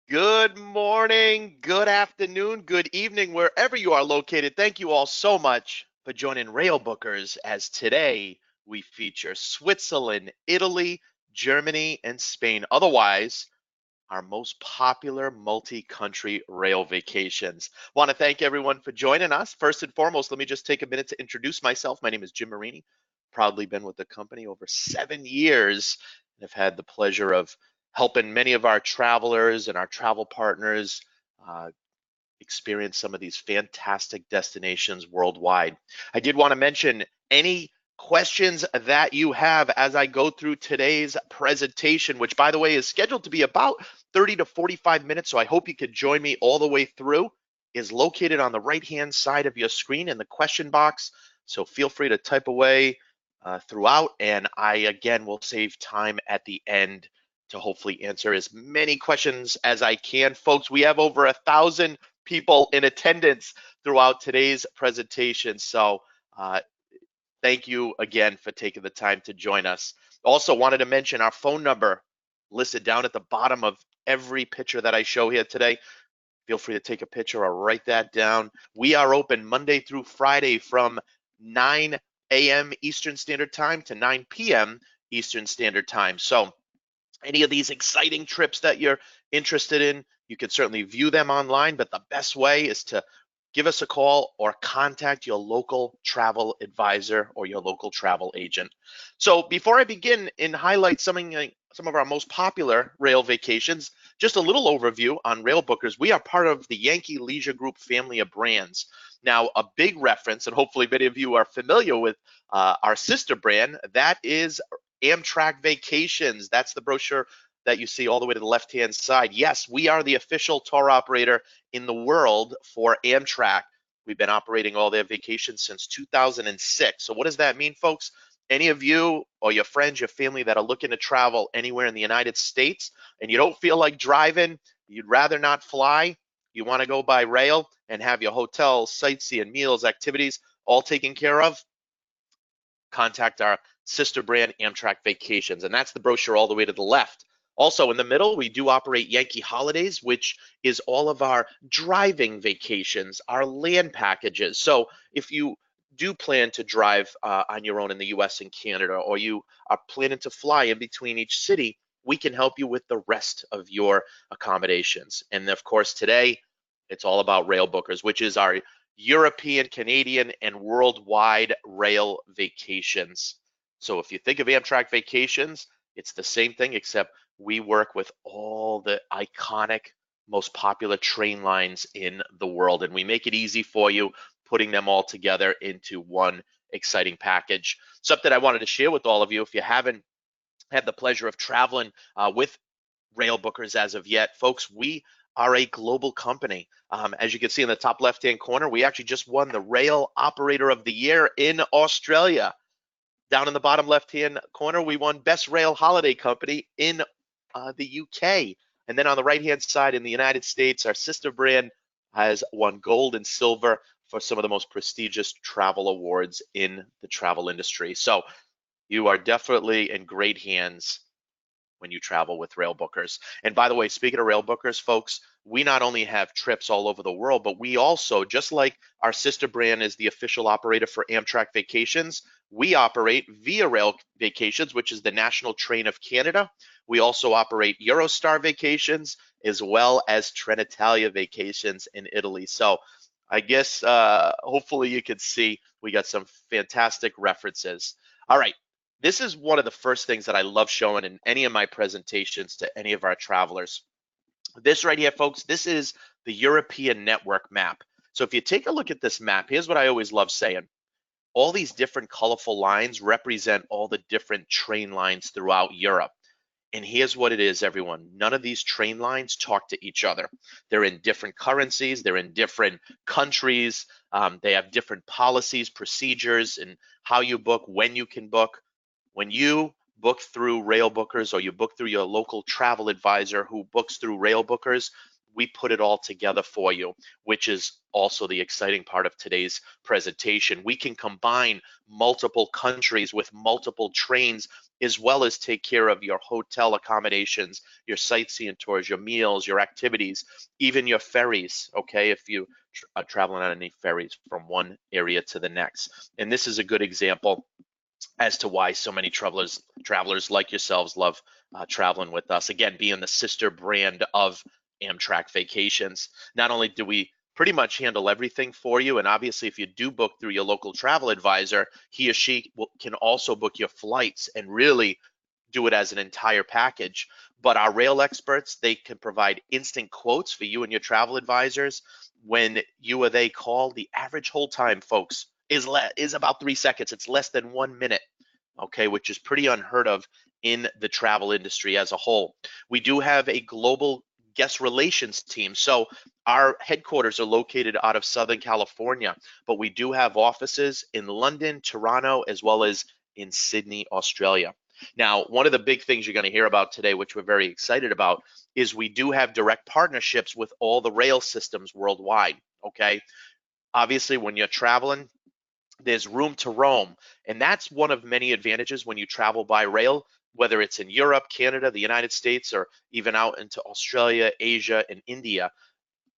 Good morning, good afternoon, good evening, wherever you are located. Thank you all so much for joining Railbookers as today we feature Switzerland, Italy, Germany, and Spain. Otherwise, our most popular multi-country rail vacations. Want to thank everyone for joining us. First and foremost, let me just take a minute to introduce myself. My name is Jim Marini. Proudly been with the company over 7 years and have had the pleasure of helping many of our travelers and our travel partners uh, experience some of these fantastic destinations worldwide. I did want to mention any questions that you have as I go through today's presentation, which by the way is scheduled to be about 30 to 45 minutes. So I hope you could join me all the way through, is located on the right-hand side of your screen in the question box. So feel free to type away throughout, and I again will save time at the end to hopefully answer as many questions as I can. Folks, we have over 1,000 people in attendance throughout today's presentation. So thank you again for taking the time to join us. Also wanted to mention our phone number listed down at the bottom of every picture that I show here today. Feel free to take a picture or write that down. We are open Monday through Friday from 9 a.m. Eastern Standard Time to 9 p.m. Eastern Standard Time. So any of these exciting trips that you're interested in, you can certainly view them online, but the best way is to give us a call or contact your local travel advisor or your local travel agent. So before I begin and highlight some of our most popular rail vacations, just a little overview on Railbookers. We are part of the Yankee Leisure Group family of brands. Now, a big reference, and hopefully many of you are familiar with our sister brand, that is Amtrak Vacations. That's the brochure that you see all the way to the left-hand side. Yes, we are the official tour operator in the world for Amtrak. We've been operating all their vacations since 2006. So what does that mean, folks? Any of you or your friends, your family that are looking to travel anywhere in the United States and you don't feel like driving, you'd rather not fly, you want to go by rail and have your hotel, sightseeing, meals, activities all taken care of, contact our sister brand, Amtrak Vacations. And that's the brochure all the way to the left. Also in the middle, we do operate Yankee Holidays, which is all of our driving vacations, our land packages. So if you do plan to drive on your own in the US and Canada, or you are planning to fly in between each city, we can help you with the rest of your accommodations. And of course, today, it's all about Railbookers, which is our European, Canadian, and worldwide rail vacations. So if you think of Amtrak Vacations, it's the same thing, except we work with all the iconic, most popular train lines in the world, and we make it easy for you, putting them all together into one exciting package. Something I wanted to share with all of you, if you haven't had the pleasure of traveling with Railbookers as of yet, folks, we are a global company. As you can see in the top left-hand corner, we actually just won the Rail Operator of the Year in Australia. Down in the bottom left-hand corner, we won Best Rail Holiday Company in the UK. And then on the right-hand side in the United States, our sister brand has won gold and silver for some of the most prestigious travel awards in the travel industry. So you are definitely in great hands when you travel with Railbookers. And by the way, speaking of Railbookers, folks, we not only have trips all over the world, but we also, just like our sister brand is the official operator for Amtrak Vacations, we operate Via Rail Vacations, which is the national train of Canada. We also operate Eurostar Vacations, as well as Trenitalia Vacations in Italy. So I guess hopefully you can see we got some fantastic references. All right. This is one of the first things that I love showing in any of my presentations to any of our travelers. This right here, folks, this is the European network map. So if you take a look at this map, here's what I always love saying. All these different colorful lines represent all the different train lines throughout Europe. And here's what it is, everyone. None of these train lines talk to each other. They're in different currencies. They're in different countries. They have different policies, procedures, and how you book, when you can book. When you book through Railbookers or you book through your local travel advisor who books through Railbookers, we put it all together for you, which is also the exciting part of today's presentation. We can combine multiple countries with multiple trains, as well as take care of your hotel accommodations, your sightseeing tours, your meals, your activities, even your ferries, okay, if you are traveling on any ferries from one area to the next. And this is a good example as to why so many travelers like yourselves love traveling with us. Again, being the sister brand of Amtrak Vacations. Not only do we pretty much handle everything for you, and obviously if you do book through your local travel advisor, he or she can also book your flights and really do it as an entire package. But our rail experts, they can provide instant quotes for you and your travel advisors. When you or they call, the average hold time, folks, is about 3 seconds. It's less than 1 minute, okay, which is pretty unheard of in the travel industry as a whole. We do have a global guest relations team. So our headquarters are located out of Southern California, but we do have offices in London, Toronto, as well as in Sydney, Australia. Now, one of the big things you're going to hear about today, which we're very excited about, is we do have direct partnerships with all the rail systems worldwide, okay? Obviously, when you're traveling, there's room to roam, and that's one of many advantages when you travel by rail, whether it's in Europe, Canada, the United States, or even out into Australia, Asia, and India.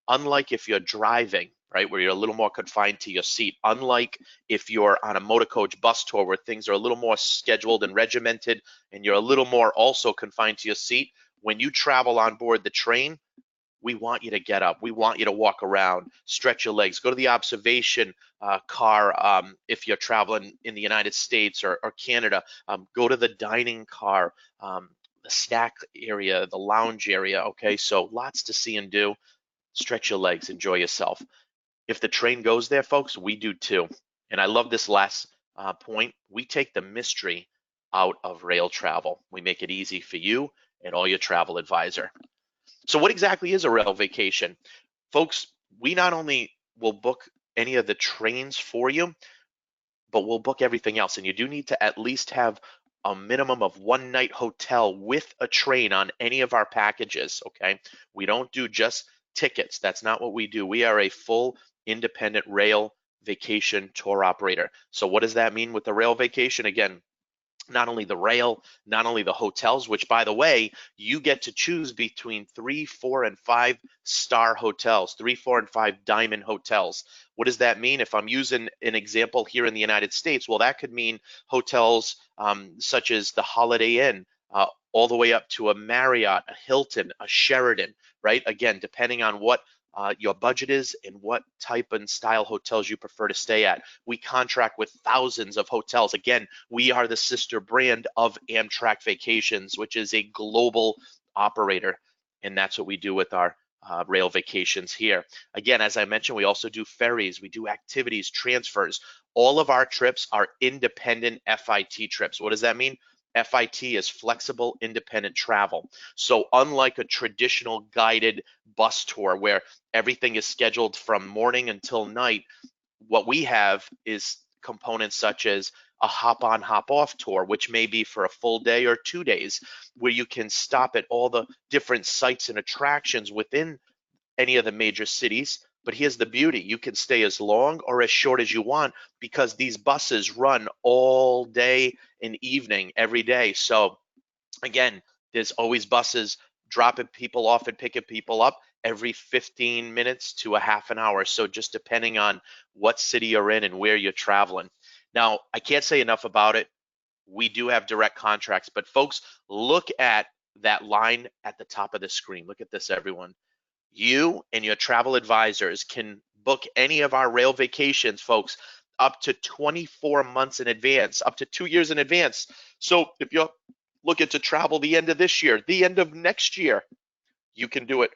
Unlike if you're driving, right, where you're a little more confined to your seat, unlike if you're on a motor coach bus tour where things are a little more scheduled and regimented and you're a little more also confined to your seat, when you travel on board the train, we want you to get up. We want you to walk around, stretch your legs, go to the observation car if you're traveling in the United States or Canada. Go to the dining car, the snack area, the lounge area. Okay, so lots to see and do. Stretch your legs, enjoy yourself. If the train goes there, folks, we do too. And I love this last point. We take the mystery out of rail travel. We make it easy for you and all your travel advisor. So what exactly is a rail vacation? Folks, we not only will book any of the trains for you, but we'll book everything else. And you do need to at least have a minimum of 1 night hotel with a train on any of our packages, okay? We don't do just tickets. That's not what we do. We are a full independent rail vacation tour operator. So what does that mean with the rail vacation? Again, not only the rail, not only the hotels, which by the way, you get to choose between 3, 4, and 5-star hotels, 3, 4, and 5 diamond hotels. What does that mean? If I'm using an example here in the United States, well, that could mean hotels such as the Holiday Inn, all the way up to a Marriott, a Hilton, a Sheraton, right? Again, depending on what your budget is and what type and style hotels you prefer to stay at. We contract with thousands of hotels. Again, we are the sister brand of Amtrak Vacations, which is a global operator. And that's what we do with our rail vacations here. Again, as I mentioned, we also do ferries, we do activities, transfers. All of our trips are independent FIT trips. What does that mean? FIT is flexible independent travel. So unlike a traditional guided bus tour where everything is scheduled from morning until night, what we have is components such as a hop on, hop off tour, which may be for a full day or 2 days, where you can stop at all the different sites and attractions within any of the major cities. But here's the beauty: you can stay as long or as short as you want because these buses run all day and evening every day. So again, there's always buses dropping people off and picking people up every 15 minutes to a half an hour. So just depending on what city you're in and where you're traveling. Now, I can't say enough about it. We do have direct contracts, but folks, look at that line at the top of the screen. Look at this, everyone. You and your travel advisors can book any of our rail vacations, folks, up to 24 months in advance, up to 2 years in advance. So if you're looking to travel the end of this year, the end of next year, you can do it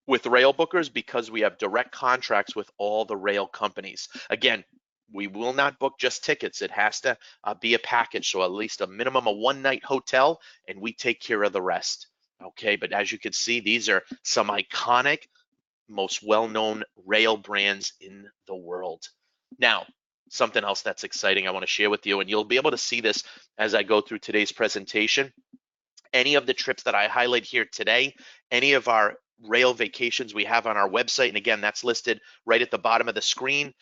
with Railbookers because we have direct contracts with all the rail companies. Again, we will not book just tickets. It has to be a package, so at least a minimum of 1 night hotel, and we take care of the rest. Okay, but as you can see, these are some iconic, most well-known rail brands in the world. Now, something else that's exciting I want to share with you, and you'll be able to see this as I go through today's presentation. Any of the trips that I highlight here today, any of our rail vacations we have on our website. And again, that's listed right at the bottom of the screen.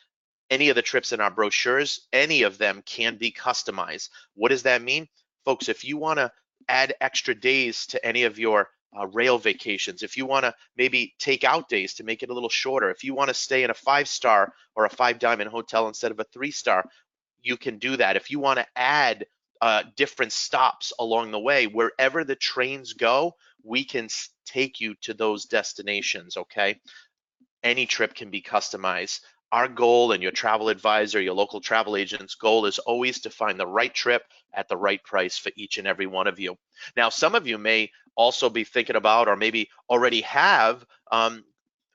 Any of the trips in our brochures, any of them can be customized. What does that mean? Folks, if you want to add extra days to any of your rail vacations, if you want to maybe take out days to make it a little shorter, if you want to stay in a 5-star or a 5-diamond hotel instead of a 3-star, you can do that. If you want to add different stops along the way, wherever the trains go, we can take you to those destinations, okay? Any trip can be customized. Our goal, and your travel advisor, your local travel agent's goal, is always to find the right trip at the right price for each and every one of you. Now, some of you may also be thinking about, or maybe already have,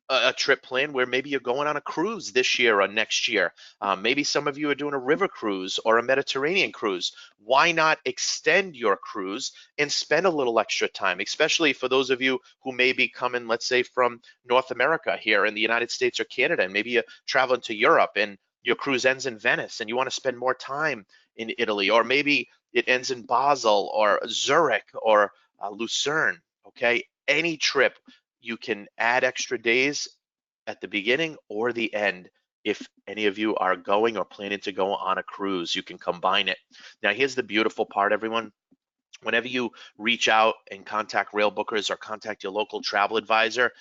a trip plan where maybe you're going on a cruise this year or next year. Maybe some of you are doing a river cruise or a Mediterranean cruise. Why not extend your cruise and spend a little extra time, especially for those of you who may be coming, let's say, from North America here in the United States or Canada, and maybe you're traveling to Europe and your cruise ends in Venice and you want to spend more time in Italy, or maybe it ends in Basel or Zurich or Lucerne, okay? Any trip, you can add extra days at the beginning or the end. If any of you are going or planning to go on a cruise, you can combine it. Now, here's the beautiful part, everyone. Whenever you reach out and contact Railbookers or contact your local travel advisor,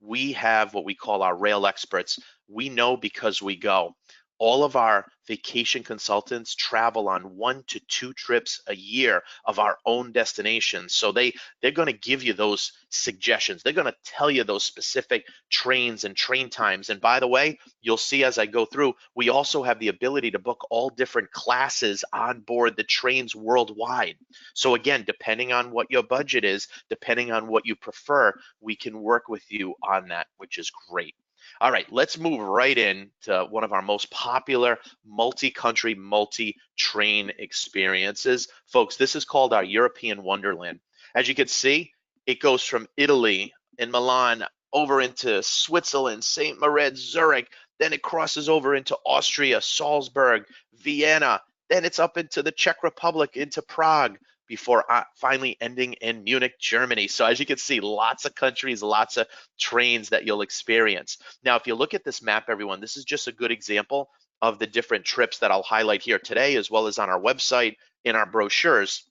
we have what we call our rail experts. We know because we go. All of our vacation consultants travel on 1 to 2 trips a year of our own destinations. So they're going to give you those suggestions. They're going to tell you those specific trains and train times. And by the way, you'll see as I go through, we also have the ability to book all different classes on board the trains worldwide. So again, depending on what your budget is, depending on what you prefer, we can work with you on that, which is great. All right, let's move right in to one of our most popular multi-country, multi-train experiences. Folks, this is called our European Wonderland. As you can see, it goes from Italy and Milan over into Switzerland, St. Moritz, Zurich, then it crosses over into Austria, Salzburg, Vienna, then it's up into the Czech Republic, into Prague, before finally ending in Munich, Germany. So as you can see, lots of countries, lots of trains that you'll experience. Now, if you look at this map, everyone, this is just a good example of the different trips that I'll highlight here today, as well as on our website, in our brochures.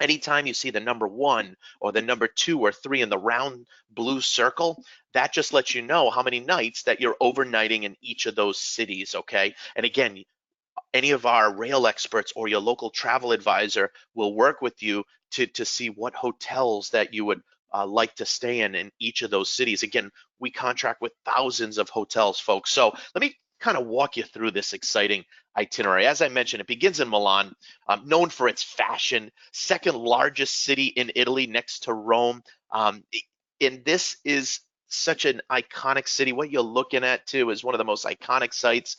Anytime you see the number 1 or the number 2 or 3 in the round blue circle, that just lets you know how many nights that you're overnighting in each of those cities, okay? And again, any of our rail experts or your local travel advisor will work with you to see what hotels that you would like to stay in each of those cities. Again, we contract with thousands of hotels, folks. So let me kind of walk you through this exciting itinerary. As I mentioned, it begins in Milan, known for its fashion, second largest city in Italy next to Rome. And this is such an iconic city. What you're looking at too is one of the most iconic sites,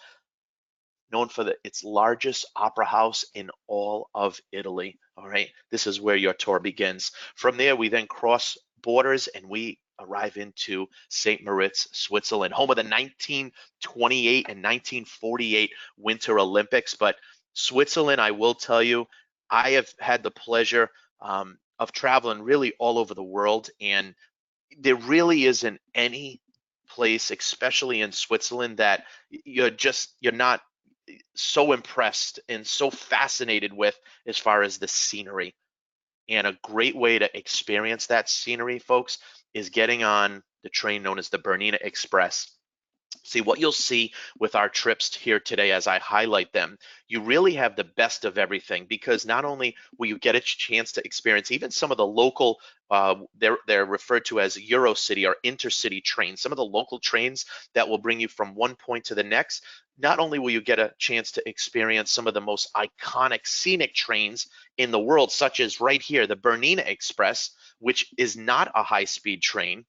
known for its largest opera house in all of Italy. All right, this is where your tour begins. From there, we then cross borders and we arrive into St. Moritz, Switzerland, home of the 1928 and 1948 Winter Olympics. But Switzerland, I will tell you, I have had the pleasure of traveling really all over the world, and there really isn't any place, especially in Switzerland, that you're not so impressed and so fascinated with as far as the scenery. And a great way to experience that scenery, folks, is getting on the train known as the Bernina Express. See, what you'll see with our trips here today as I highlight them, you really have the best of everything, because not only will you get a chance to experience even some of the local, they're referred to as Eurocity or intercity trains, some of the local trains that will bring you from one point to the next. Not only will you get a chance to experience some of the most iconic scenic trains in the world, such as right here, the Bernina Express, which is not a high-speed train,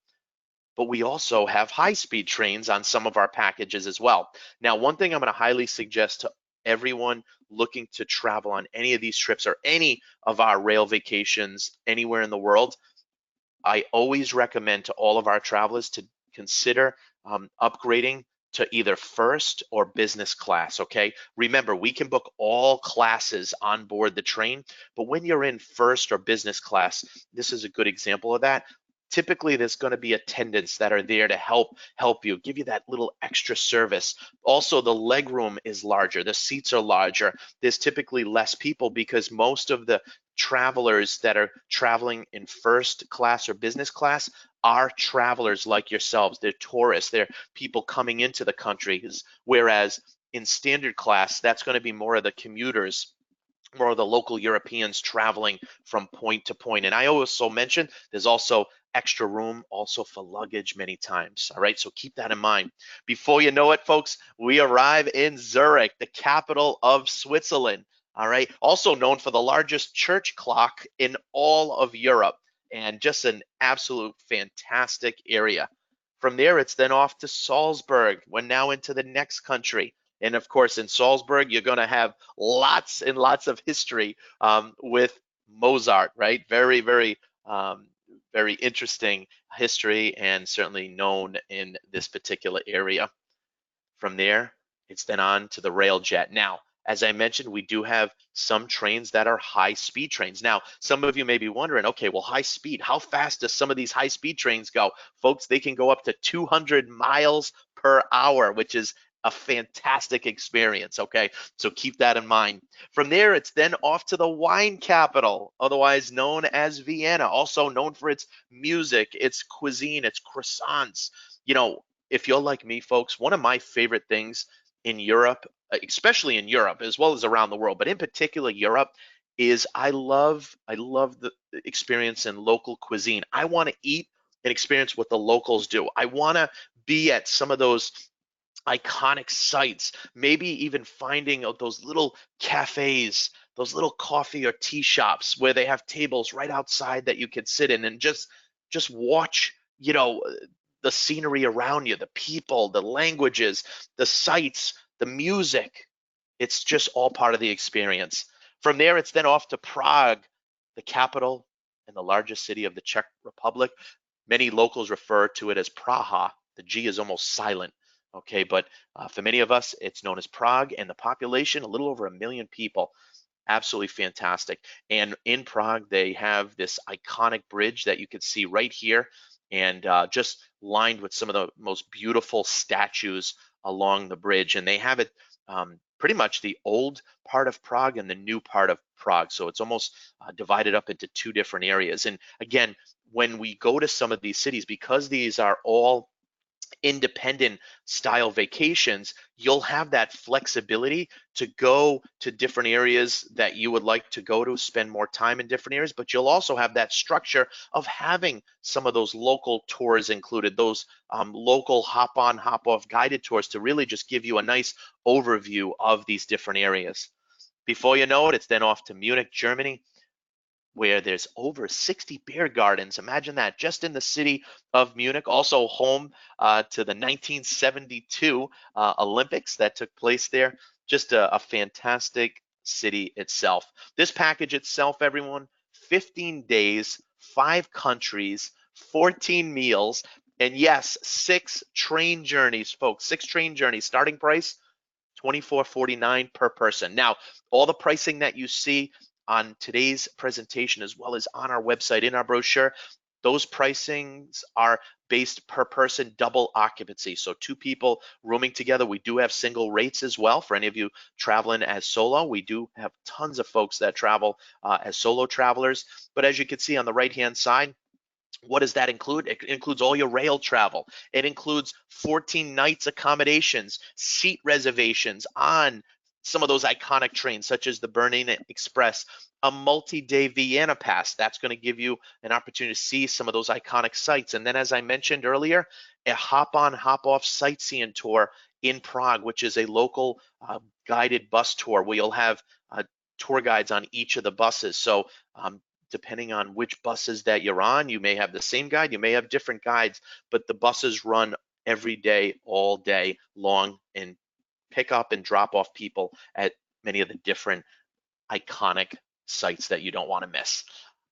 but we also have high-speed trains on some of our packages as well. Now, one thing I'm going to highly suggest to everyone looking to travel on any of these trips or any of our rail vacations anywhere in the world, I always recommend to all of our travelers to consider upgrading to either first or business class, okay? Remember, we can book all classes on board the train, but when you're in first or business class, this is a good example of that. typically there's going to be attendants that are there to help you, give you that little extra service. Also, the leg room is larger, the seats are larger. There's typically less people because most of the travelers that are traveling in first class or business class are travelers like yourselves. They're tourists, they're people coming into the country, whereas in standard class, that's going to be more of the commuters, more of the local Europeans traveling from point to point. And I also mentioned there's also extra room also for luggage many times. All right, so keep that in mind. Before you know it, folks, we arrive in Zurich, the capital of Switzerland. All right, also known for the largest church clock in all of Europe, and just an absolute fantastic area. From there, it's then off to Salzburg. We're now into the next country. And of course, in Salzburg, you're going to have lots and lots of history with Mozart, right? Very, very interesting history and certainly known in this particular area. From there, it's then on to the Railjet. Now, as I mentioned, we do have some trains that are high-speed trains. Now, some of you may be wondering, okay, well, high speed, how fast does some of these high-speed trains go? Folks, they can go up to 200 miles per hour, which is a fantastic experience, okay? So keep that in mind. From there, it's then off to the wine capital, otherwise known as Vienna, also known for its music, its cuisine, its croissants. You know, if you're like me, folks, one of my favorite things in Europe, especially in Europe as well as around the world, but in particular Europe, is I love the experience in local cuisine. I want to eat and experience what the locals do. I want to be at some of those iconic sites, maybe even finding those little cafes, those little coffee or tea shops where they have tables right outside that you can sit in and just watch, the scenery around you, the people, the languages, the sights, the music. It's just all part of the experience. From there, it's then off to Prague, the capital and the largest city of the Czech Republic. Many locals refer to it as Praha. The G is almost silent. Okay, but for many of us, it's known as Prague, and the population, a little over 1 million people. Absolutely fantastic. And in Prague, they have this iconic bridge that you can see right here, and just lined with some of the most beautiful statues along the bridge. And they have it pretty much the old part of Prague and the new part of Prague. So it's almost divided up into two different areas. And again, when we go to some of these cities, because these are all independent style vacations, you'll have that flexibility to go to different areas that you would like to go to, spend more time in different areas, but you'll also have that structure of having some of those local tours included, those local hop on, hop off guided tours to really just give you a nice overview of these different areas. Before you know it, it's then off to Munich, Germany, where there's over 60 beer gardens. Imagine that, just in the city of Munich, also home to the 1972 Olympics that took place there. Just a fantastic city itself. This package itself, everyone, 15 days, 5 countries, 14 meals, and yes, 6 train journeys, folks, 6 train journeys. Starting price, $24.49 per person. Now, all the pricing that you see on today's presentation, as well as on our website in our brochure, those pricings are based per person, double occupancy. So 2 people rooming together. We do have single rates as well for any of you traveling as solo. We do have tons of folks that travel as solo travelers. But as you can see on the right-hand side, what does that include? It includes all your rail travel. It includes 14 nights accommodations, seat reservations on some of those iconic trains, such as the Berlin Express, a multi-day Vienna pass. That's going to give you an opportunity to see some of those iconic sites. And then, as I mentioned earlier, a hop-on, hop-off sightseeing tour in Prague, which is a local guided bus tour where you'll have tour guides on each of the buses. So depending on which buses that you're on, you may have the same guide, you may have different guides, but the buses run every day, all day long, and pick up and drop off people at many of the different iconic sites that you don't want to miss.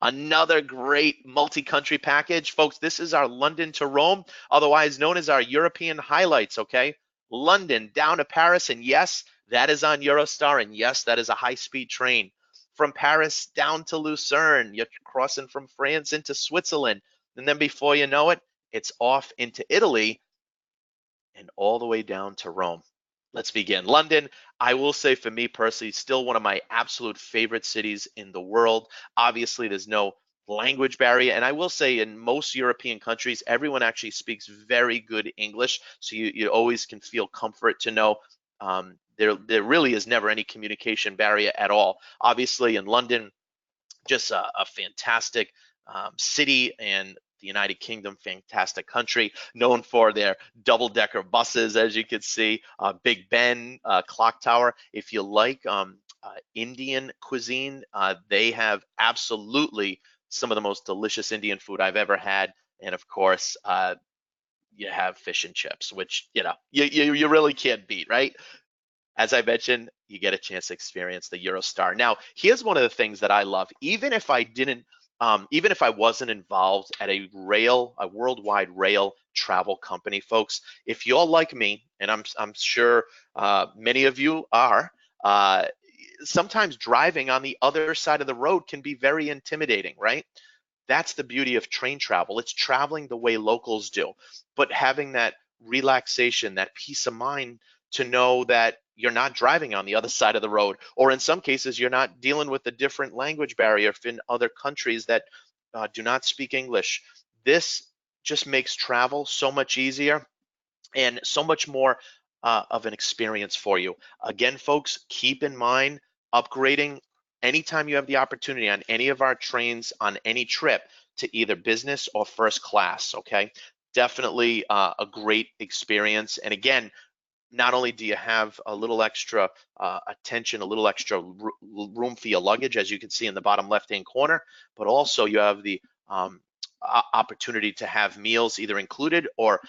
Another great multi-country package, folks. This is our London to Rome, otherwise known as our European highlights, okay? London down to Paris, and yes, that is on Eurostar, and yes, that is a high-speed train. From Paris down to Lucerne, you're crossing from France into Switzerland. And then before you know it, it's off into Italy and all the way down to Rome. Let's begin. London, I will say for me personally, still one of my absolute favorite cities in the world. Obviously, there's no language barrier. And I will say in most European countries, everyone actually speaks very good English. So you always can feel comfort to know there really is never any communication barrier at all. Obviously, in London, just a fantastic city, and the United Kingdom, fantastic country, known for their double-decker buses, as you can see, Big Ben, Clock Tower. If you like Indian cuisine, they have absolutely some of the most delicious Indian food I've ever had. And of course, you have fish and chips, which you really can't beat, right? As I mentioned, you get a chance to experience the Eurostar. Now, here's one of the things that I love. Even if I wasn't involved at a worldwide rail travel company, folks, if you're like me, and I'm sure many of you are, sometimes driving on the other side of the road can be very intimidating, right? That's the beauty of train travel. It's traveling the way locals do, but having that relaxation, that peace of mind to know that you're not driving on the other side of the road, or in some cases, you're not dealing with a different language barrier in other countries that do not speak English. This just makes travel so much easier and so much more of an experience for you. Again, folks, keep in mind upgrading anytime you have the opportunity on any of our trains on any trip to either business or first class, okay? Definitely a great experience. And again, not only do you have a little extra attention, a little extra room for your luggage, as you can see in the bottom left-hand corner, but also you have the opportunity to have meals either included or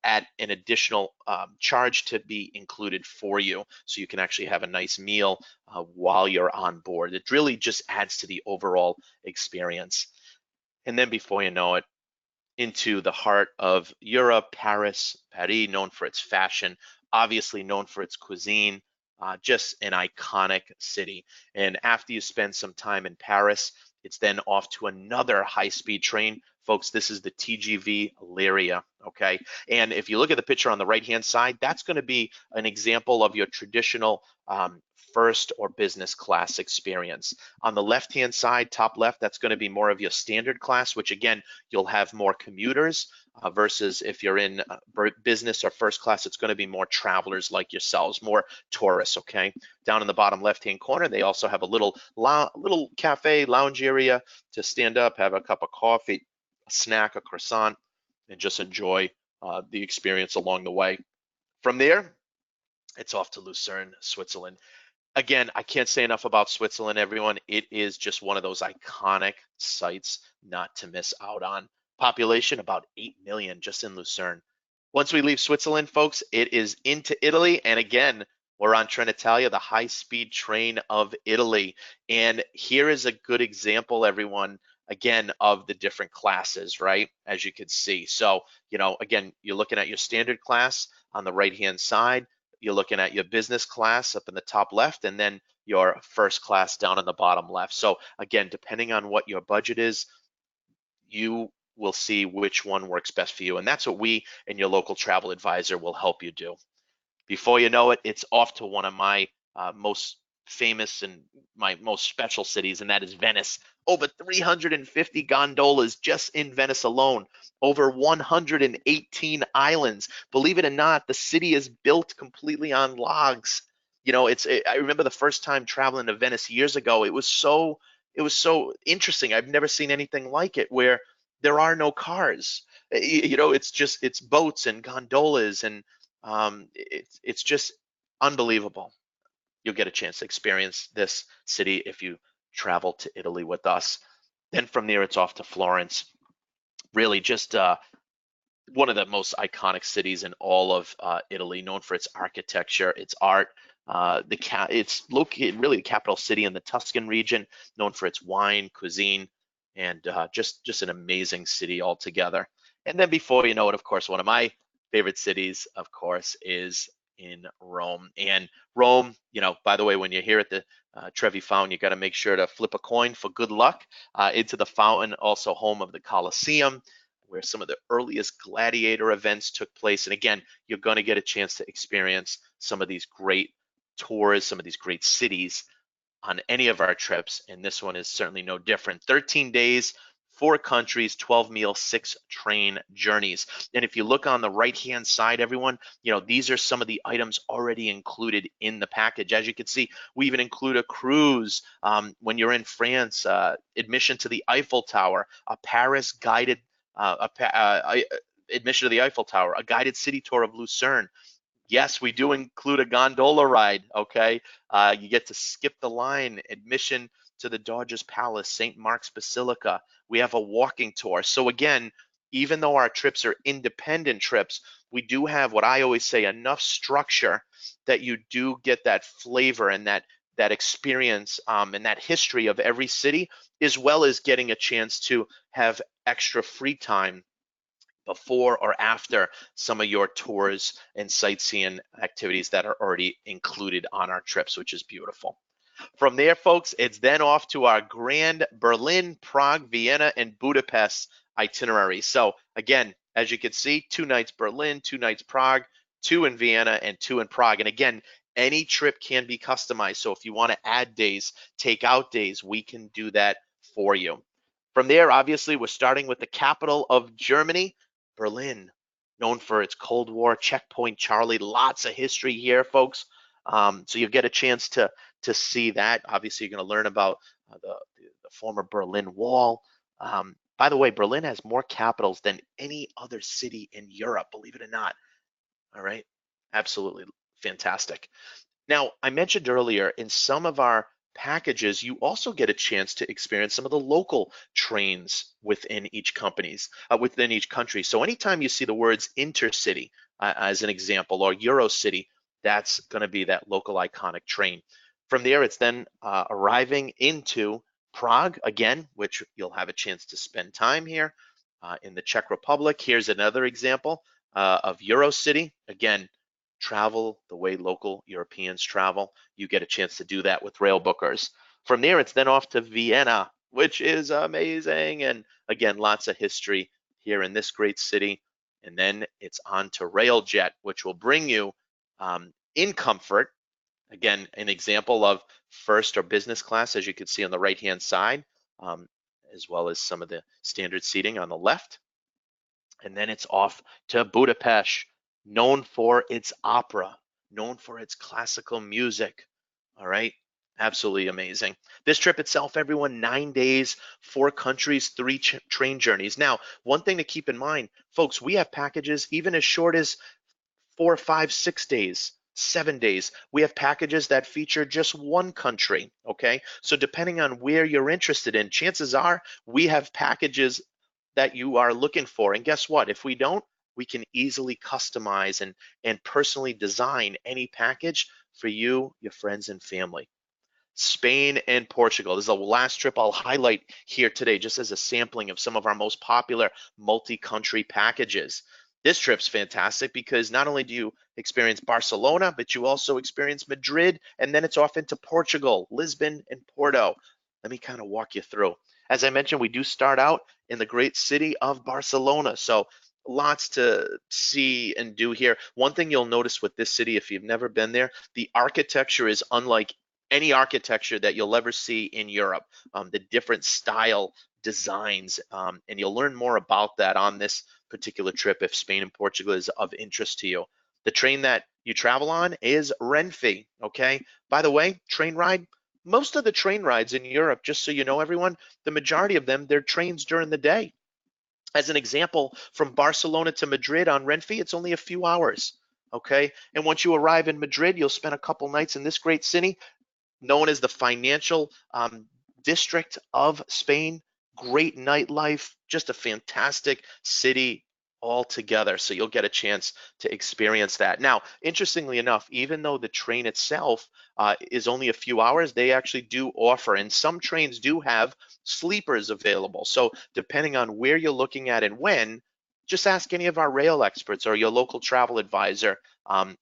at an additional charge to be included for you, so you can actually have a nice meal while you're on board. It really just adds to the overall experience. And then before you know it, into the heart of Europe, Paris, known for its fashion, obviously known for its cuisine, just an iconic city. And after you spend some time in Paris, it's then off to another high-speed train. Folks, this is the TGV Lyria, okay? And if you look at the picture on the right-hand side, that's going to be an example of your traditional first or business class experience. On the left-hand side, top left, that's going to be more of your standard class, which again, you'll have more commuters versus if you're in business or first class, it's going to be more travelers like yourselves, more tourists, okay? Down in the bottom left-hand corner, they also have a little cafe, lounge area to stand up, have a cup of coffee, a snack, a croissant, and just enjoy the experience along the way. From there, it's off to Lucerne, Switzerland. Again, I can't say enough about Switzerland, everyone. It is just one of those iconic sites not to miss out on. Population about 8 million just in Lucerne. Once we leave Switzerland, folks, it is into Italy. And again, we're on Trenitalia, the high-speed train of Italy. And here is a good example, everyone, again, of the different classes, right? As you can see. So, again, you're looking at your standard class on the right-hand side. You're looking at your business class up in the top left, and then your first class down in the bottom left. So again, depending on what your budget is, you will see which one works best for you. And that's what we and your local travel advisor will help you do. Before you know it, it's off to one of my most famous and my most special cities, and that is Venice. Over 350 gondolas just in Venice alone, over 118 islands. Believe it or not, the city is built completely on logs. I remember the first time traveling to Venice years ago. It was so interesting. I've never seen anything like it, where there are no cars. It's boats and gondolas, and it's just unbelievable. You'll get a chance to experience this city if you travel to Italy with us. Then from there, it's off to Florence. Really just one of the most cities in all of Italy, known for its architecture, its art. It's located really the capital city in the Tuscan region, known for its wine, cuisine, and just an amazing city altogether. And then before you know it, of course, one of my favorite cities, of course, is in Rome. And Rome, by the way, when you're here at the Trevi Fountain, you got to make sure to flip a coin for good luck into the fountain, also home of the Colosseum, where some of the earliest gladiator events took place. And again, you're going to get a chance to experience some of these great tours, some of these great cities on any of our trips, and this one is certainly no different. 13 days, 4 countries, 12 meals, 6 train journeys. And if you look on the right-hand side, everyone, these are some of the items already included in the package. As you can see, we even include a cruise when you're in France, admission to the Eiffel Tower, a Paris guided admission to the Eiffel Tower, a guided city tour of Lucerne. Yes, we do include a gondola ride, okay? You get to skip the line, admission to the Doge's Palace, St. Mark's Basilica. We have a walking tour. So again, even though our trips are independent trips, we do have what I always say, enough structure that you do get that flavor and that experience and that history of every city, as well as getting a chance to have extra free time before or after some of your tours and sightseeing activities that are already included on our trips, which is beautiful. From there, folks, it's then off to our grand Berlin, Prague, Vienna, and Budapest itinerary. So again, as you can see, 2 nights Berlin, 2 nights Prague, 2 in Vienna, and 2 in Prague. And again, any trip can be customized. So if you want to add days, take out days, we can do that for you. From there, obviously, we're starting with the capital of Germany, Berlin, known for its Cold War checkpoint Charlie. Lots of history here, folks. So you get a chance to see that. Obviously, you're going to learn about the former Berlin Wall. By the way, Berlin has more capitals than any other city in Europe, believe it or not. All right, absolutely fantastic. Now, I mentioned earlier, in some of our packages, you also get a chance to experience some of the local trains within each country. So anytime you see the words intercity, as an example, or Eurocity, that's going to be that local iconic train. From there, it's then arriving into Prague again, which you'll have a chance to spend time here in the Czech Republic. Here's another example of Eurocity. Again, travel the way local Europeans travel. You get a chance to do that with Railbookers. From there, it's then off to Vienna, which is amazing. And again, lots of history here in this great city. And then it's on to Railjet, which will bring you in comfort. Again, an example of first or business class, as you can see on the right-hand side, as well as some of the standard seating on the left. And then it's off to Budapest, known for its opera, known for its classical music. All right, absolutely amazing. This trip itself, everyone, 9 days, 4 countries, 3 train journeys. Now, one thing to keep in mind, folks, we have packages even as short as 4, 5, 6 days, 7 days. We have packages that feature just 1 country, okay? So depending on where you're interested in, chances are we have packages that you are looking for. And guess what? If we don't, we can easily customize and personally design any package for you, your friends, and family. Spain and Portugal. This is the last trip I'll highlight here today, just as a sampling of some of our most popular multi-country packages. This trip's fantastic because not only do you experience Barcelona, but you also experience Madrid, and then it's off into Portugal, Lisbon, and Porto. Let me kind of walk you through. As I mentioned, we do start out in the great city of Barcelona. So lots to see and do here. One thing you'll notice with this city, if you've never been there, the architecture is unlike any architecture that you'll ever see in Europe. The different style designs, and you'll learn more about that on this particular trip if Spain and Portugal is of interest to you. The train that you travel on is Renfe, okay? By the way, train ride, most of the train rides in Europe, just so you know, everyone, the majority of them, they're trains during the day. As an example, from Barcelona to Madrid on Renfe, it's only a few hours, okay? And once you arrive in Madrid, you'll spend a couple nights in this great city, known as the financial district of Spain. Great nightlife, just a fantastic city altogether. So you'll get a chance to experience that. Now, interestingly enough, even though the train itself is only a few hours, they actually do offer, and some trains do have sleepers available. So depending on where you're looking at and when, just ask any of our rail experts or your local travel advisor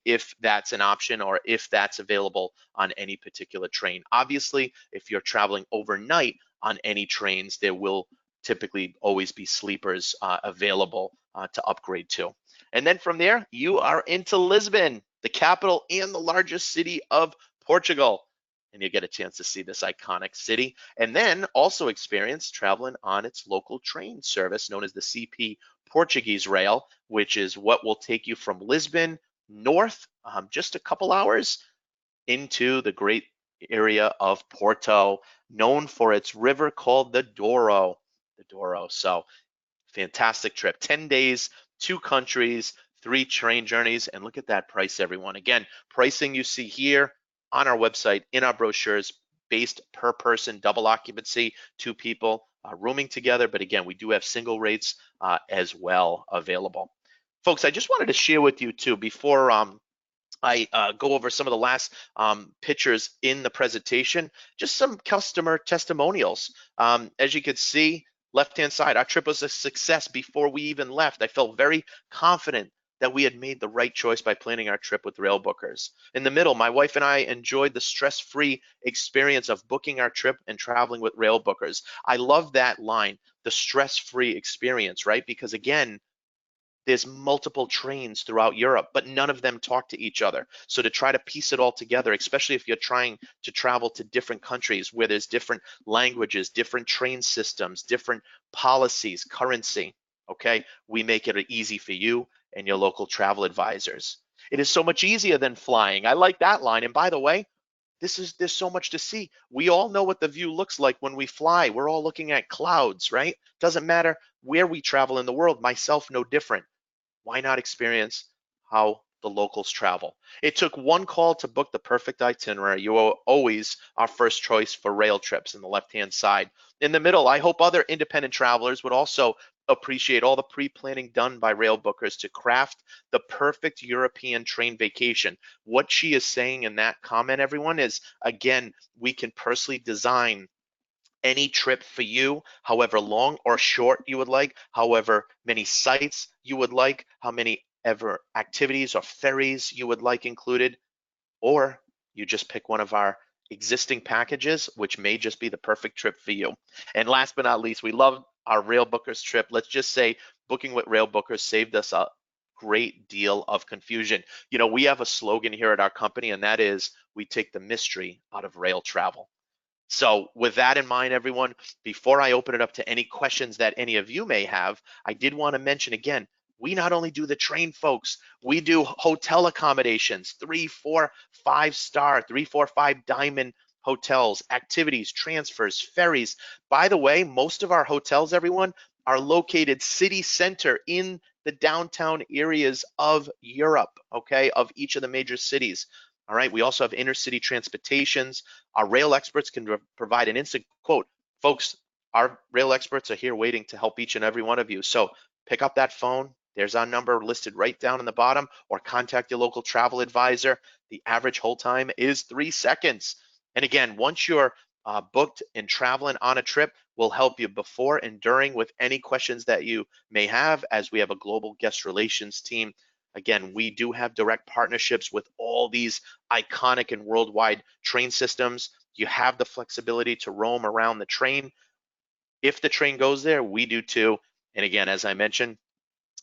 if that's an option or if that's available on any particular train. Obviously, if you're traveling overnight on any trains, there will typically always be sleepers available to upgrade to. And then from there, you are into Lisbon, the capital and the largest city of Portugal. And you get a chance to see this iconic city. And then also experience traveling on its local train service known as the CP Portuguese Rail, which is what will take you from Lisbon north just a couple hours into the great area of Porto, known for its river called the Douro. The Douro. So fantastic trip. 10 days, 2 countries, 3 train journeys, and look at that price, everyone. Again, pricing you see here on our website, in our brochures, based per person, double occupancy, 2 people rooming together. But again, we do have single rates as well available. Folks, I just wanted to share with you too, before I go over some of the last pictures in the presentation, just some customer testimonials. As you can see, left-hand side, our trip was a success before we even left. I felt very confident that we had made the right choice by planning our trip with Railbookers. In the middle, my wife and I enjoyed the stress-free experience of booking our trip and traveling with Railbookers. I love that line, the stress-free experience, right? Because again, there's multiple trains throughout Europe, but none of them talk to each other. So to try to piece it all together, especially if you're trying to travel to different countries where there's different languages, different train systems, different policies, currency, okay, we make it easy for you and your local travel advisors. It is so much easier than flying. I like that line. And by the way, there's so much to see. We all know what the view looks like when we fly. We're all looking at clouds, right? Doesn't matter where we travel in the world, myself no different. Why not experience how the locals travel? It took one call to book the perfect itinerary. You are always our first choice for rail trips in the left-hand side. In the middle, I hope other independent travelers would also appreciate all the pre-planning done by Railbookers to craft the perfect European train vacation. What she is saying in that comment, everyone, is, again, we can personally design any trip for you, however long or short you would like, however many sites you would like, how many ever activities or ferries you would like included, or you just pick one of our existing packages, which may just be the perfect trip for you. And last but not least, we love our Railbookers trip. Let's just say booking with Railbookers saved us a great deal of confusion. You know, we have a slogan here at our company, and that is, we take the mystery out of rail travel. So with that in mind, everyone, before I open it up to any questions that any of you may have, I did want to mention again, we not only do the train, folks, we do hotel accommodations, 3, 4, 5-star, 3, 4, 5 diamond hotels, activities, transfers, ferries. By the way, most of our hotels, everyone, are located city center in the downtown areas of Europe, okay, of each of the major cities. All right, we also have intercity transportations. Our rail experts can provide an instant quote. Folks, our rail experts are here waiting to help each and every one of you. So pick up that phone. There's our number listed right down in the bottom, or contact your local travel advisor. The average hold time is 3 seconds. And again, once you're booked and traveling on a trip, we'll help you before and during with any questions that you may have, as we have a global guest relations team. Again, we do have direct partnerships with all these iconic and worldwide train systems. You have the flexibility to roam around the train. If the train goes there, we do too. And again, as I mentioned,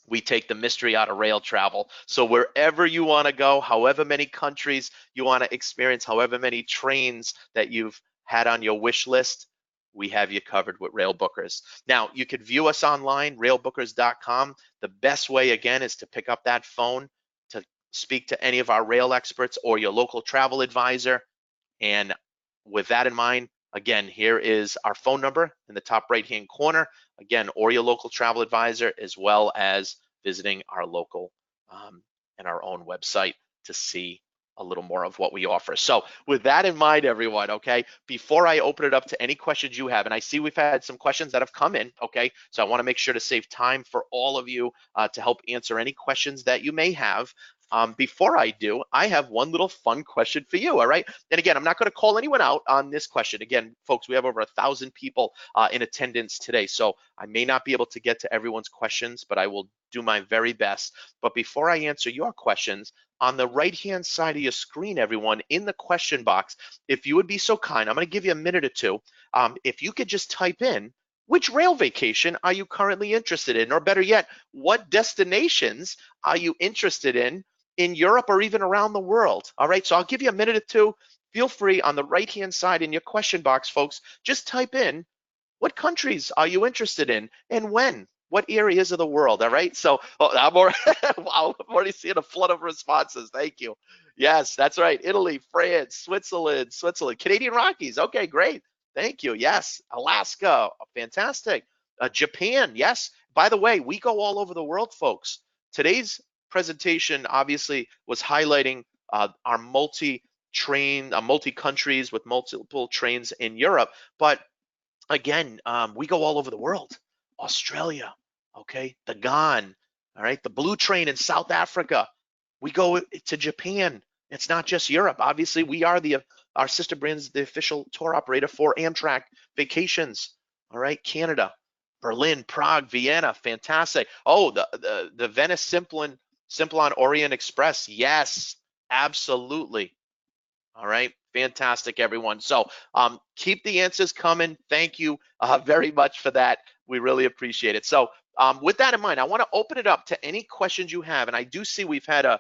we take the mystery out of rail travel. So wherever you want to go, however many countries you want to experience, however many trains that you've had on your wish list, we have you covered with Railbookers. Now, you could view us online, railbookers.com. The best way, again, is to pick up that phone to speak to any of our rail experts or your local travel advisor. And with that in mind, again, here is our phone number in the top right-hand corner, again, or your local travel advisor, as well as visiting our local and our own website to see a little more of what we offer. So with that in mind, everyone, okay, before I open it up to any questions you have, and I see we've had some questions that have come in, okay, so I want to make sure to save time for all of you to help answer any questions that you may have. before I do, I have one little fun question for you, all right? And again, I'm not going to call anyone out on this question. Again, folks, we have over 1,000 people in attendance today, so I may not be able to get to everyone's questions, but I will do my very best. But before I answer your questions, on the right-hand side of your screen, everyone, in the question box, if you would be so kind, I'm going to give you a minute or two. If you could just type in, which rail vacation are you currently interested in? Or better yet, what destinations are you interested in Europe or even around the world? All right, so I'll give you a minute or two. Feel free on the right-hand side in your question box, folks, just type in what countries are you interested in and when? What areas of the world? All right. So I'm already seeing a flood of responses. Thank you. Yes, that's right. Italy, France, Switzerland, Canadian Rockies. Okay, great. Thank you. Yes, Alaska. Fantastic. Japan. Yes. By the way, we go all over the world, folks. Today's presentation obviously was highlighting our multi countries with multiple trains in Europe, but again, we go all over the world. Australia, okay, the Ghan, all right, the Blue Train in South Africa. We go to Japan. It's not just Europe. Obviously, we are our sister brand's the official tour operator for Amtrak Vacations. All right, Canada, Berlin, Prague, Vienna, fantastic. Oh, the Venice Simplon Orient Express. Yes, absolutely. All right, fantastic, everyone. So keep the answers coming. Thank you very much for that. We really appreciate it. So with that in mind, I want to open it up to any questions you have. And I do see we've had a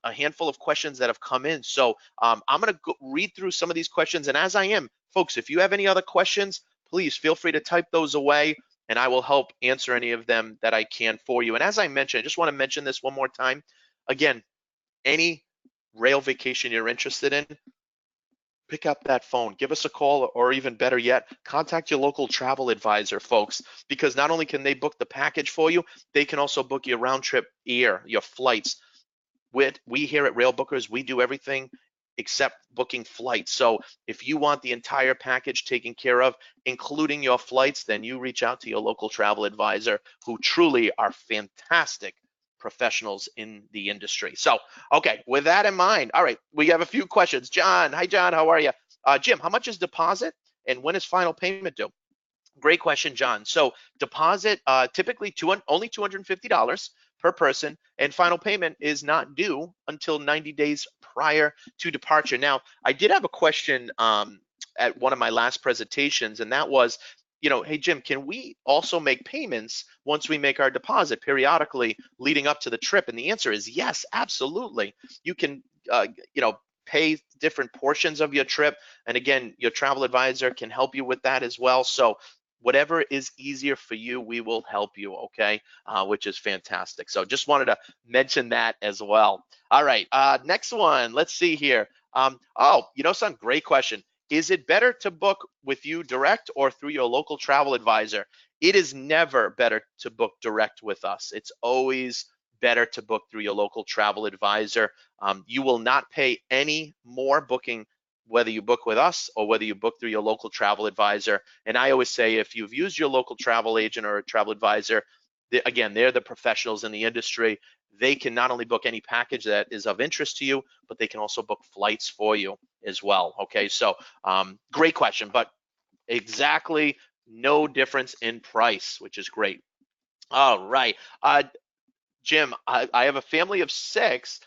handful of questions that have come in. So I'm going to read through some of these questions. And as I am, folks, if you have any other questions, please feel free to type those away and I will help answer any of them that I can for you. And as I mentioned, I just want to mention this one more time. Again, any rail vacation you're interested in, pick up that phone, give us a call, or even better yet, contact your local travel advisor, folks, because not only can they book the package for you, they can also book your round trip air, your flights. We here at Railbookers, we do everything except booking flights. So if you want the entire package taken care of, including your flights, then you reach out to your local travel advisor, who truly are fantastic professionals in the industry. So, okay, with that in mind, all right, we have a few questions. John, hi John, how are you? Jim, how much is deposit and when is final payment due? Great question, John. So deposit, typically only $250 per person, and final payment is not due until 90 days prior to departure. Now, I did have a question at one of my last presentations, and that was, hey, Jim, can we also make payments once we make our deposit periodically leading up to the trip? And the answer is yes, absolutely. You can, pay different portions of your trip. And again, your travel advisor can help you with that as well. So whatever is easier for you, we will help you, okay? Which is fantastic. So just wanted to mention that as well. All right, next one, let's see here. Son, great question. Is it better to book with you direct or through your local travel advisor? It is never better to book direct with us. It's always better to book through your local travel advisor. You will not pay any more booking whether you book with us or whether you book through your local travel advisor. And I always say, if you've used your local travel agent or a travel advisor, again, they're the professionals in the industry. They can not only book any package that is of interest to you, but they can also book flights for you as well. Okay, so great question, but exactly no difference in price, which is great. All right, Jim, I have a family of 6.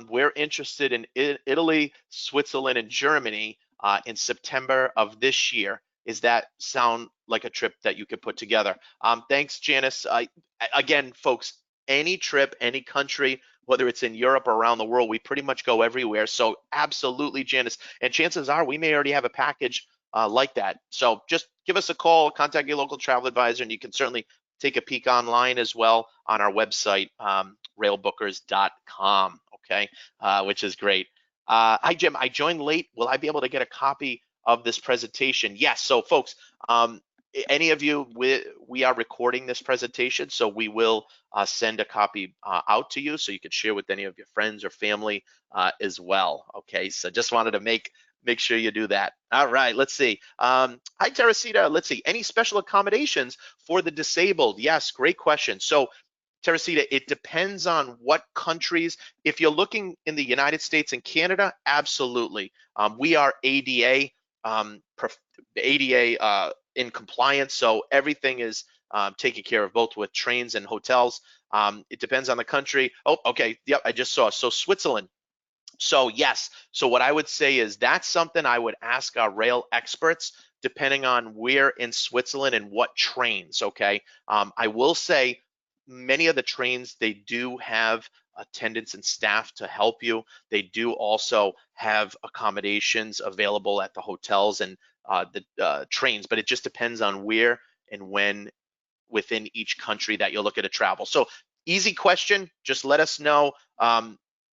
We're interested in Italy, Switzerland, and Germany in September of this year. Does that sound like a trip that you could put together? Thanks, Janice. Again, folks, any trip, any country, whether it's in Europe or around the world, we pretty much go everywhere. So absolutely, Janice. And chances are we may already have a package like that. So just give us a call, contact your local travel advisor, and you can certainly take a peek online as well on our website, railbookers.com, okay, which is great. Hi, Jim, I joined late. Will I be able to get a copy of this presentation? Yes, so folks, any of you, we are recording this presentation, so we will send a copy out to you so you can share with any of your friends or family as well, okay? So just wanted to make sure you do that. All right, let's see. Hi, Teresita. Let's see. Any special accommodations for the disabled? Yes, great question. So Teresita, it depends on what countries. If you're looking in the United States and Canada, absolutely. We are ADA, in compliance, so everything is taken care of both with trains and hotels. It depends on the country. Oh, okay. Yep, I just saw. So Switzerland. So yes, so what I would say is that's something I would ask our rail experts, depending on where in Switzerland and what trains, okay? I will say many of the trains, they do have attendants and staff to help you. They do also have accommodations available at the hotels and the trains, but it just depends on where and when within each country that you're looking to travel. So easy question, just let us know.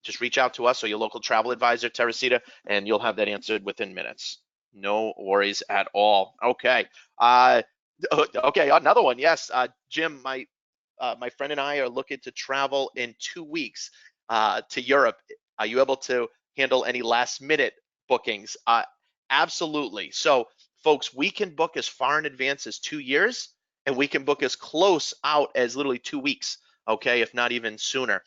Just reach out to us or your local travel advisor, Teresita, and you'll have that answered within minutes. No worries at all. Okay. Okay, another one. Yes, Jim, my friend and I are looking to travel in 2 weeks to Europe. Are you able to handle any last minute bookings? Absolutely. So, folks, we can book as far in advance as 2 years, and we can book as close out as literally 2 weeks, okay, if not even sooner.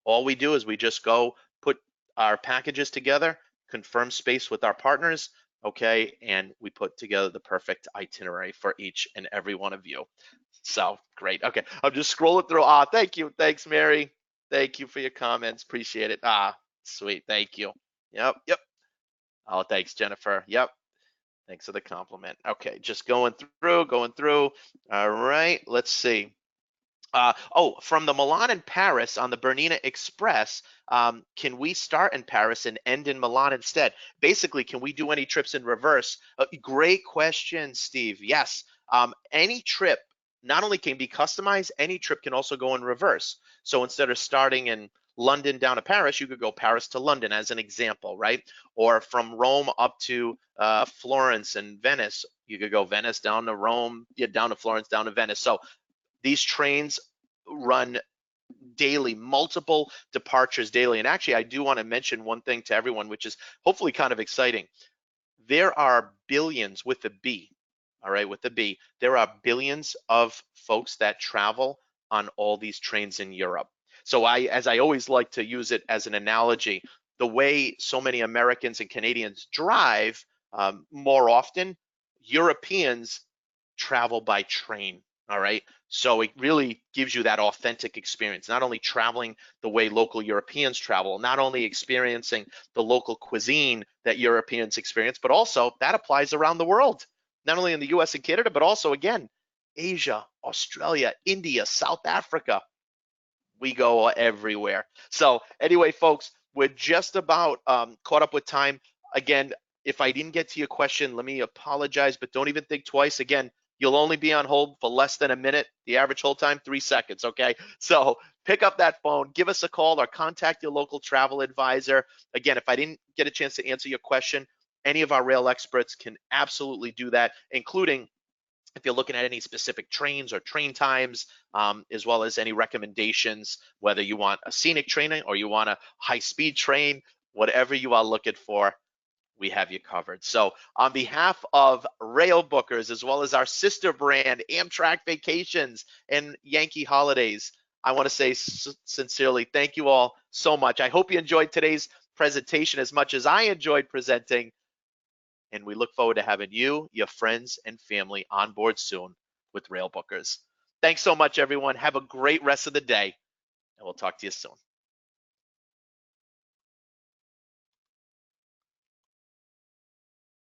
All we do is we just go put our packages together, confirm space with our partners, okay, and we put together the perfect itinerary for each and every one of you. So great. Okay, I'm just scrolling through. Thank you. Thanks, Mary. Thank you for your comments. Appreciate it. Sweet. Thank you. Yep. Oh, thanks, Jennifer. Yep. Thanks for the compliment. Okay, just going through. All right, let's see. From the Milan and Paris on the Bernina Express, can we start in Paris and end in Milan instead? Basically, can we do any trips in reverse? Great question, Steve. Yes, any trip not only can be customized, any trip can also go in reverse. So instead of starting in London down to Paris, you could go Paris to London as an example, right? Or from Rome up to Florence and Venice, you could go Venice down to Rome, down to Florence, down to Venice. So these trains run daily, multiple departures daily. And actually, I do want to mention one thing to everyone, which is hopefully kind of exciting. There are billions with a B, all right, with the B. There are billions of folks that travel on all these trains in Europe. So as I always like to use it as an analogy, the way so many Americans and Canadians drive more often, Europeans travel by train. All right. So it really gives you that authentic experience, not only traveling the way local Europeans travel, not only experiencing the local cuisine that Europeans experience, but also that applies around the world, not only in the US and Canada, but also, again, Asia, Australia, India, South Africa. We go everywhere. So anyway, folks, we're just about caught up with time. Again, if I didn't get to your question, let me apologize, but don't even think twice. Again, you'll only be on hold for less than a minute. The average hold time, 3 seconds, okay? So pick up that phone, give us a call, or contact your local travel advisor. Again, if I didn't get a chance to answer your question, any of our rail experts can absolutely do that, including if you're looking at any specific trains or train times, as well as any recommendations, whether you want a scenic train or you want a high-speed train, whatever you are looking for, we have you covered. So on behalf of Railbookers, as well as our sister brand, Amtrak Vacations and Yankee Holidays, I want to say sincerely, thank you all so much. I hope you enjoyed today's presentation as much as I enjoyed presenting. And we look forward to having you, your friends, and family on board soon with Railbookers. Thanks so much, everyone. Have a great rest of the day, and we'll talk to you soon.